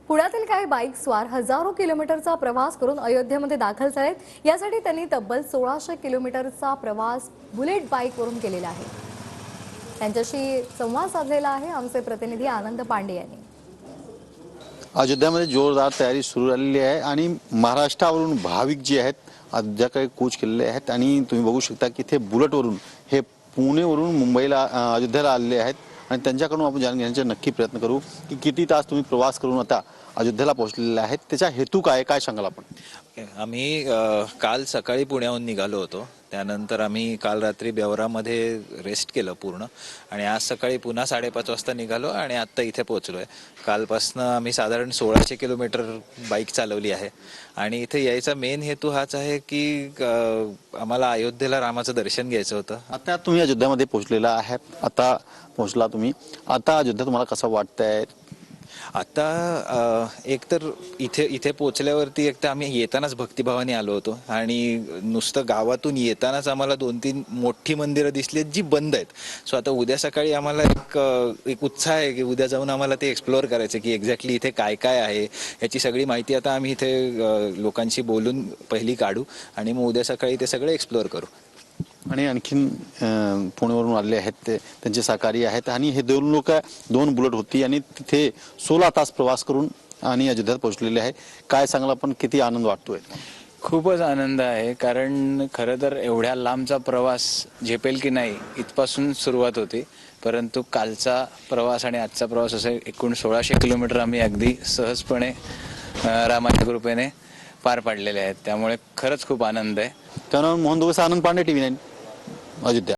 पुण्यातील काही बाईक स्वार हजारो किलोमीटरचा प्रवास करून अयोध्येमध्ये दाखल झालेत। यासाठी त्यांनी तब्बल 1600 किलोमीटरचा प्रवास बुलेट बाईकवरून केलेला आहे। त्यांच्याशी संवाद साधलेला आहे आमचे प्रतिनिधी आनंद पांडे यांनी। अयोध्यामध्ये जोरदार तयारी सुरू झालेली आहे आणि महाराष्ट्रावरून भाविक जे आहेत अयोध्याकडे कूच केलेले आहेत आणि तुम्ही बघू शकता की ते बुलेटवरून हे पुणेवरून मुंबईला अयोध्येला आलेले आहेत आणि त्यांच्याकडून आपण जाणून घेण्याचा नक्की प्रयत्न करू की किती तास तुम्ही प्रवास करून आता अयोध्येला पोहोचलेले आहेत, त्याचा हेतू काय सांगाल आपण? आम्ही काल सकाळी पुण्याहून निघालो होतो। त्यानंतर आम्ही काल रात्री बेवरामध्ये रेस्ट केलं पूर्ण आणि आज सकाळी पुन्हा 5:30 वाजता निघालो आणि आत्ता इथे पोहोचलोय। कालपासनं आम्ही साधारण 1600 किलोमीटर बाईक चालवली आहे आणि इथे यायचा मेन हेतू हाच आहे की आम्हाला अयोध्येला रामाचं दर्शन घ्यायचं होतं। आता तुम्ही अयोध्यामध्ये पोहोचलेला आहात, आता पोहोचला तुम्ही, आता अयोध्या तुम्हाला कसं वाटतंय? आता एक तर इथे पोहोचल्यावरती एक तर आम्ही येतानाच भक्तिभावाने आलो होतो आणि नुसतं गावातून येतानाच आम्हाला 2-3 मोठी मंदिरं दिसली जी बंद आहेत। सो आता उद्या सकाळी आम्हाला एक उत्साह आहे की उद्या जाऊन आम्हाला ते एक्सप्लोअर करायचं की एक्झॅक्टली इथे काय काय आहे याची सगळी माहिती आता आम्ही इथे लोकांशी बोलून पहिली काढू आणि मग उद्या सकाळी ते सगळं एक्सप्लोअर करू। आणि आणखीन पुण्यावरून आलेले आहेत त्यांचे सहकारी आहेत आणि हे दोन बुलेट होती आणि तिथे 16 तास प्रवास करून आणि अयोध्येत पोहोचलेले आहे। काय सांगाल आपण, किती आनंद वाटतोय? खूपच आनंद आहे, कारण खरं तर एवढ्या लांबचा प्रवास झेपेल की नाही इथपासून सुरुवात होती, परंतु कालचा प्रवास आणि आजचा प्रवास असे एकूण 1600 किलोमीटर आम्ही अगदी सहजपणे रामाच्या कृपेने पार पाडलेले आहेत। त्यामुळे खरंच खूप आनंद आहे। त्यानं मोहन दोघे, आनंद पांडे, TV9 अयोध्या।